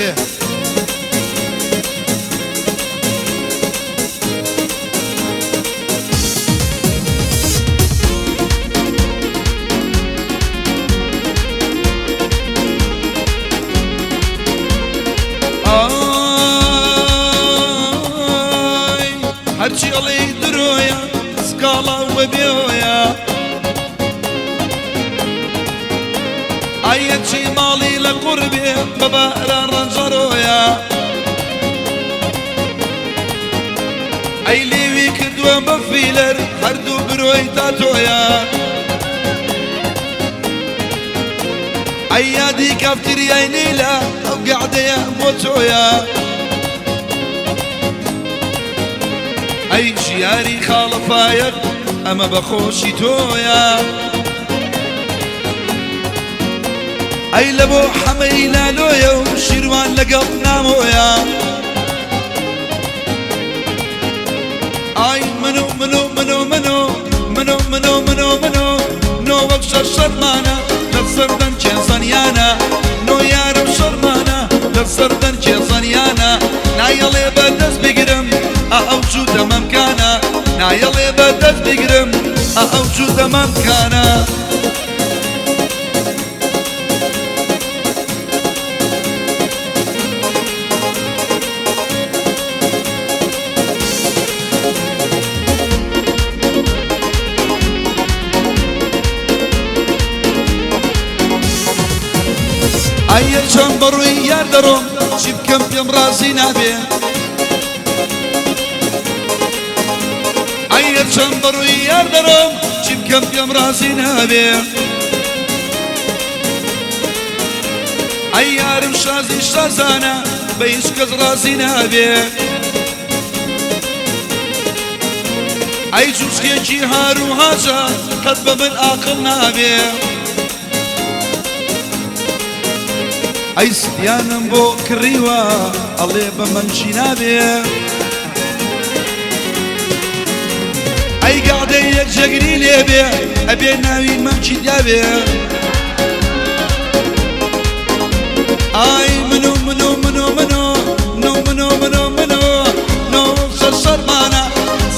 إيه هرچی علی درویا سکالا و بیویا ایت چی مالی لقربی بابا رنجرویا ای لیوی کدوم بفیلر هر دو بروی تاتویا ای یادی کفتری ای نیلا او قعده موتویا أي جياري خالفايق أما بخوشي تويا أي لبو حمينا لويا وشيروان لقطنا مويا أي منو منو منو منو منو منو منو منو نو وقش الشرمانة لفصردن كيصانيانا نو يارب شرمانة لفصردن كيصانيانا نايلي بدس بقرم أوجو تمام كانا نايلي بدس بقرم أوجو تمام كانا أير شنبرو ياردرم شيب كم يوم راسي نابي أير شنبرو ياردرم شيب كم يوم راسي نابي أيارم شازي شازانا بيشكز راسي نابي أي جوشكي جيهارو هاجا كتب من آقل نابي أي سديانم بو كريوا الله بمنشي نابي أي قاعدة يجري لي بي أبي ناوي منشي دابي أي منو منو منو منو منو منو منو منو نو شرمانا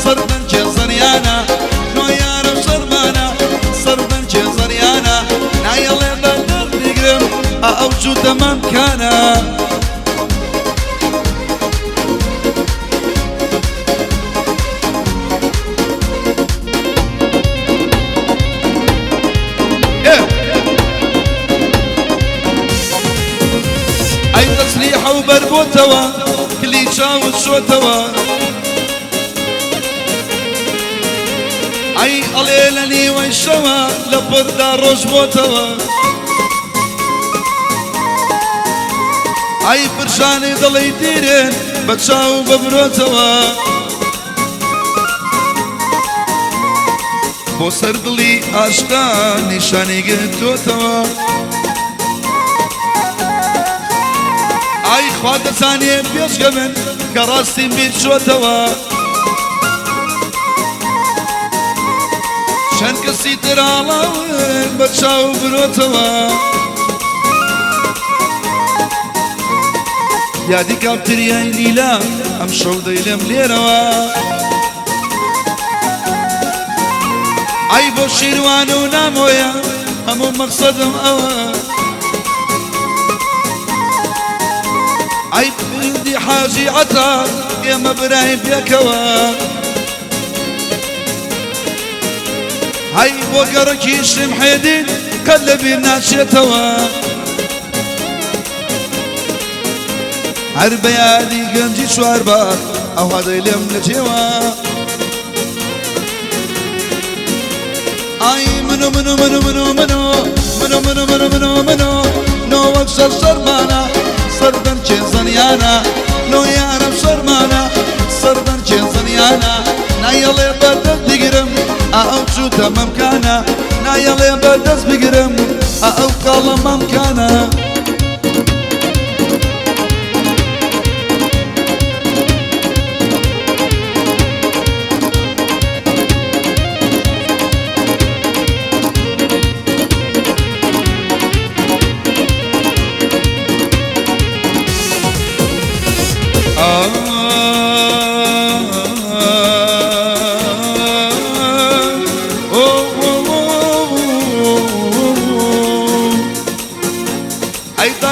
صربن جزريانا نو يارم شرمانا صربن جزريانا نايلي بدر بقرم أوجو تمام كانا أي تصليحة وبربوتوا كلي تشاوت شوتوا أي قليلني ويشوا لبردا روش بوتوا أي برشاني ضلي ديرين بتشاو ببروتوا بو سردلي عشقا نشاني قلتوتوا أي خواد ثانية بيش قمن كراستين بيتشوتوا شن كسي ترالاوين بتشاو بروتوا يادي كابتريان ليلا أم شوضي لم ليروا أي بو شيروانو نامويا همو مقصدم أوا أي بلدي حاجي عطا يا مبراهيم بيكوا هاي بوكركي شمحيدين قلبي ناشيتوا هربيادي قنجي شواربا أو هذا اليوم نجيوا أي منو منو منو منو منو منو منو منو منو منو نو وكسر شرمانا صردن جنزانيانا نو يارم شرمانا صردن جنزانيانا نايلي بدس بقرم أوجو تمام كانا نايلي بدس بقرم أو قال ممكانا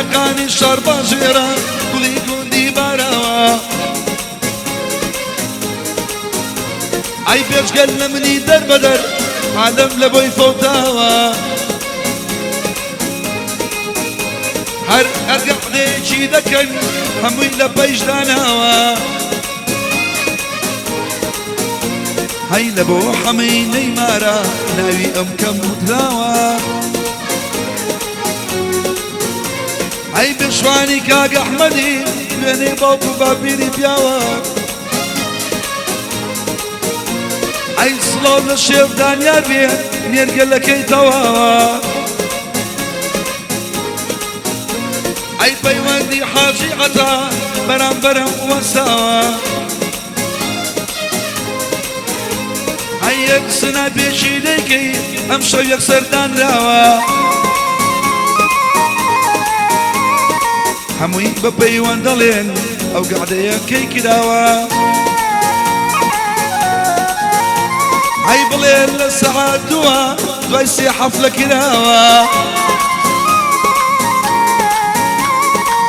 تاقاني شربا جيرا قولي كوندي باراوا اي بيش قال مني در بدر عالم لبوي فوتاوا هر قعدي شي ذكن هموي لبيش داناوا هاي لبو حمي نيمارا ناوي كم مدراوا هاي بشواني كاق احمدي بيني بوكو بابيري بياوا هاي صلو للشيف دانيار بيه نيرقل لكي تواوا هاي بيواندي حاجي عطا برام برام وساوا هاي يكسنا بيشي ليكي امشو يكسر دان راوا هموي ببيوان دلين او قعدي كي كداوا هاي بلين للساعات دوا دويسي حفلة كداوا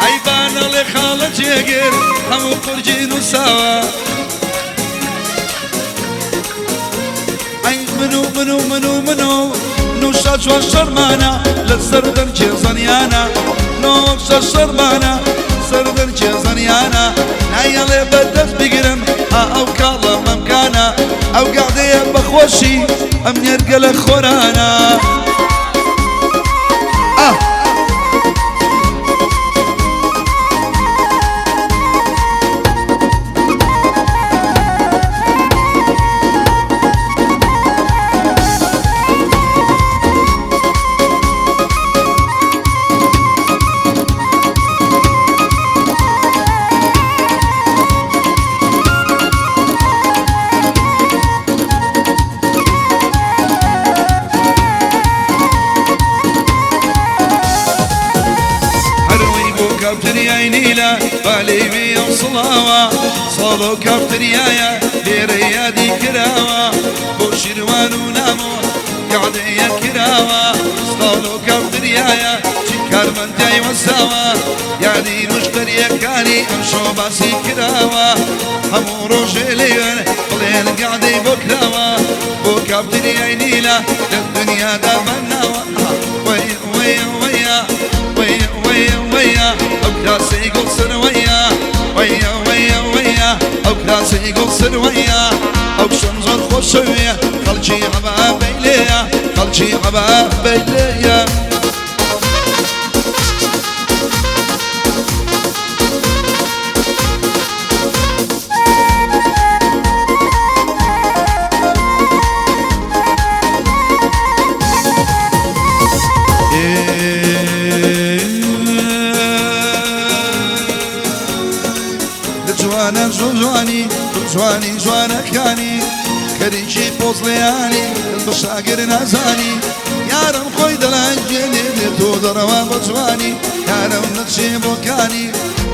هاي بانا لخالة جيقر همو قرجين وساوا هاي منو نوشاش والشرمانا للسردن جيزانيانا نوشا الشرمانا سردن جيزانيانا نايلي بدس بقرم او كالا ممكانا او قاعدي بخوشي ام يرقل خورانا بالي بيوم صلاوة صالو كافتريايا لريادي كراوة بوشيروان ونامو قعدي كراوة صالو كافتريايا شكار من جاي وساوة يعني مشتري كاني امشو باسي كراوة همو روشي ليون بلين قعدي بكراوة بو كافترياي نيلة للدنيا دابناوة ويا ويا ويا ويا ويا ويا كلاسي يقول سرويا ويا ويا ويا او كلاسي يقول سرويا او شنزر خوشويا خلجي عبا بيليا خلجي عبا بيليا جواني جوانا كاني كريشي بوصلياني البشاقر نازاني يارم خوي دلانجيني تو دروا بجواني يارم نتشي بوكاني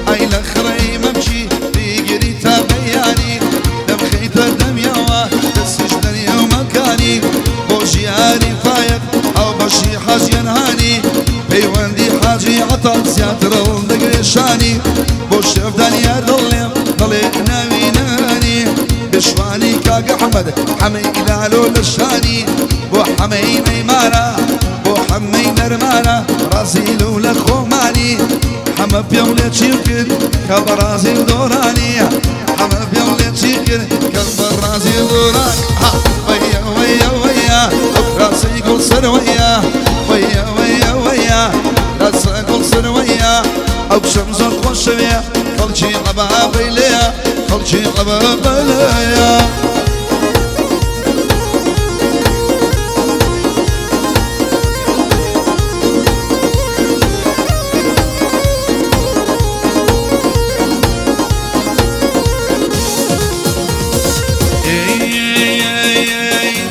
اي لخري ممشي بيقري تابياني دم خيط دم يوا تسجدني ومكاني بوشياني فايق او بشي حاج ينهاني بيواندي حاجي عطا سياتر الدقريشاني بوشف دانيار ضلي ناوي ناني بشواني كاق احمد حمي لالو للشاني بو حمي نيمارا بو حمي نرمانا رازيلو لخوماني حمى بيولي تشيكن كبرازيل دوراني حمى بيولي تشيكن كبرازيل دوراني ويا ويا ويا راسي يقول سرويا ويا ويا ويا راسي يقول سرويا او شمس الخوشويا خلشي عبا بيليا خلشي عبا بيليا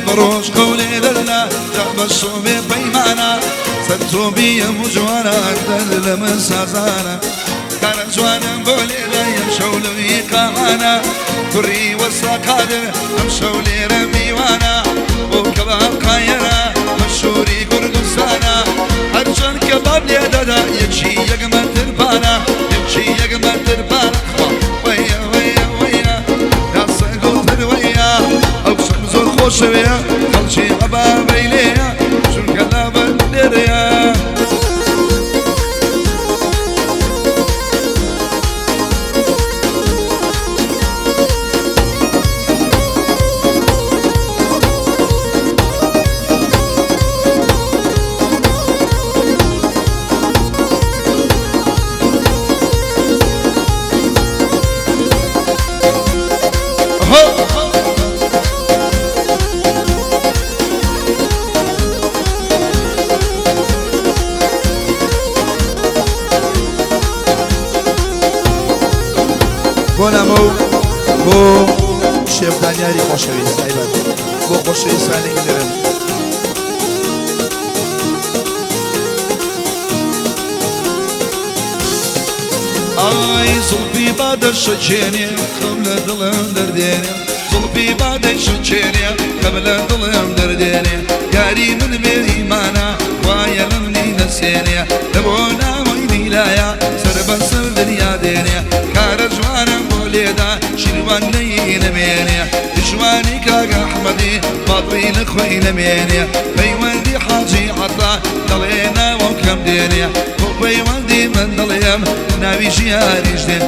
بروش قولي لله تحبسوا بيمانا سرتوا بي مجوانا اقدر من سازانا كان جوانا بولي لا يمشوا لي قامانا كري والسقادر امشوا لي رمي وانا وكباب قايرة مشوري كردستانا هرجان كباب لي دادا يجي يقمن شوية خلشي عبابي ليا شو الكلاب الدريا بۆنامە و بۆ شێفدانیاری خۆشەویست تایبەت بۆ خۆشەویستانێکی لەرم ئای زڵبی بادە شەچێنێ خەم لە دڵم دەردێنێ زڵبی بادە شەچێنێ خەم لە دڵم دەردێنێ یاری من بێ ئیمانە وایە لە منی نەسێنێ لە بۆ ناوەی نیلایە سەر بەسەر دنیا دێنێ کارە جوانم بۆ لێدا شیروان نەی نەمێنێ دژوانی کاگە ئەحمەدی بەڵی لە خۆی نەمێنێ پەیوەندی حاجی عەتا دەڵێ ناوەم کەم دێنێ بۆ پەیوەندی من دڵێم ناوی ژیانیش دێن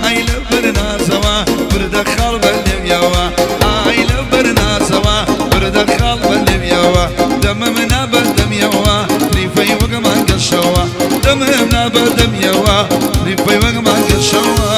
ئای لە بەرنازەوە بردە خاڵ بە لێویەوە ئای لە بەرنازەوە بردە خاڵ بە لێویەوە دەمەم نابەردەمیەوە ریفەی وەگەمان گەشەوە دەمەم نابەردەمیەوە ریفەی وەگەمان گەشەوە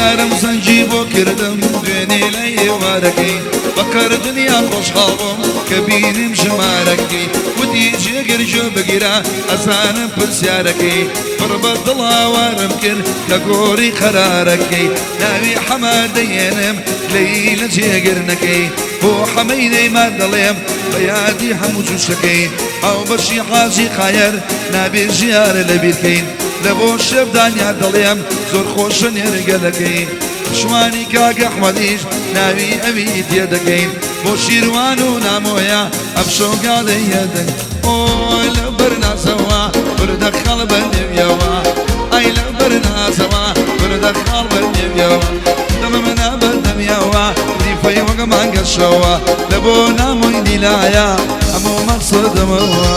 یارم زەنجی بۆ کردم دوێنێ لە ئێوارەکەی بەکار دنیا خۆشحاڵ بووم کە بینیم ژمارەکەی وتی جێگەر جۆ بگیرە ئەزانم پرسیارەکەی پڕ بە دڵاوارم کرد کە گۆڕی قەرارەکەی ناوی حەمار دەیێنم لەی لە جێگرنەکەی بۆ حەمەی دەیمان دەڵێم بە یادی هەموو جوشەکەی ئەو بەشی حاجی قایر نابێ ژیارە لەبیرکەین لە بۆ شێفدانیا دەڵێم زۆر خۆشە نێرگەلەکەی شوانی کاگە ئەحمەدیش ناوی ئەوی تێدەکەین بۆ شیروان و نامۆیە ئەم شۆگاڵی هێدەن ئۆی لە بەرناسەوە بردە خەڵ بە نێویەوە ئای لە بەرناسەوە بردە خەڵ بە نێویەوە دەمە منە بەردەمیەوە ریفەی وەگەمان گەشەوە لە بۆ نامۆی دیلایە هەموو مەقسەدەمەوە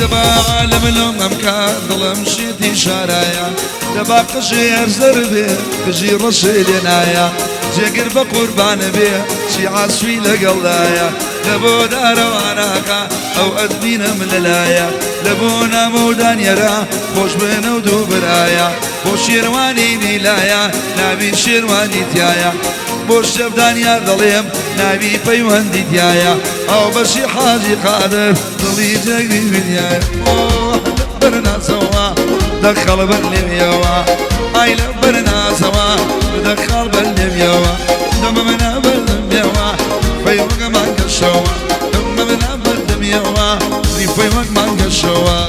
دەبا عالم لۆم ئەمکە دڵم شێتی شارایە دەبا قژێ هەرزەر بێ قژی ڕەشێ لێ نایە جێگر بە قوربانە بێ چی عاسوی لەگەڵدایە لە بۆ دارەواناکە ئەو ئەدبینم لەلایە لە بۆ نامۆدانیێرە خۆش بێنە و دوو برایە بۆ شێروانی نیلایە ناوی شێروانی تایە بۆ شەفدانیا دەڵێم ناوی پەیوەندی تایە ئەو بەشی حاجی قادر دڵی جەگری ویدایە بەرناسەوە دەخەڵ بەر لێویەوە ئای لە بەرناسەوە دەخەڵ بەر لێویەوە دەمە منە بەردەمیەوە پەیوەگەمان گەشەوە دەمە منە بەردەمیەوە ریفەی وەگمان گەشەوە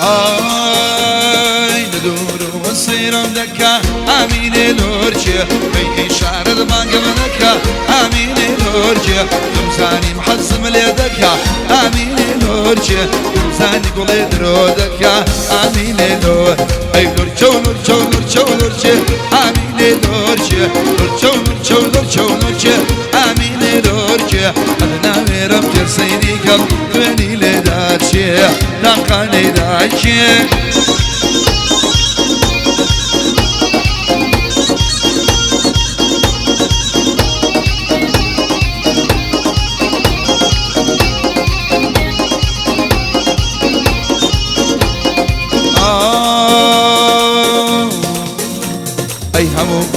ئای لە دوور وەسیرم دەکا ئامینێ لۆرجێ بەیکەی شارت بانگەم دەکا ئامینێ لۆرجێ دەمزانیم حەزم لێ دەکا ئامینێ لۆرجێ دەمزانی گوڵێ درۆ دەکا ئامینێ لۆر ئەی لۆرچە و لۆرچە و لۆرچە و لۆرچێ ئامینێ لۆرجێ لۆرچە و لۆرچە و لۆرچە و لۆرچێ ئامینێ لۆرجێ ئەدە ناوێرم تێرسەیری کەم دوێنی لێدا چێ داقانەی داچێ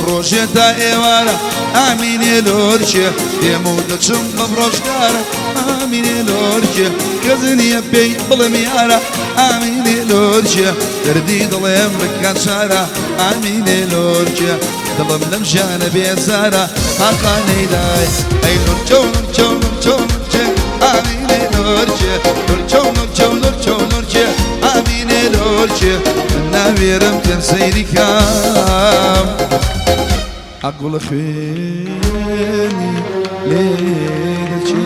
روجتا ايوارا اميني لورشي يموت شم بروشكارا اميني لورشي كزني بي بلميارا اميني لورشي تردي ضلم بكان شارا اميني لورشي ضلم لمشان بيزارا حقاني لاي اي لورشو لورشو لورشو لورشي اميني لورشي لورشو لورشو لورشو لورشي اميني لورشي ناويرم كان سيري كام أقول خيني ليلتي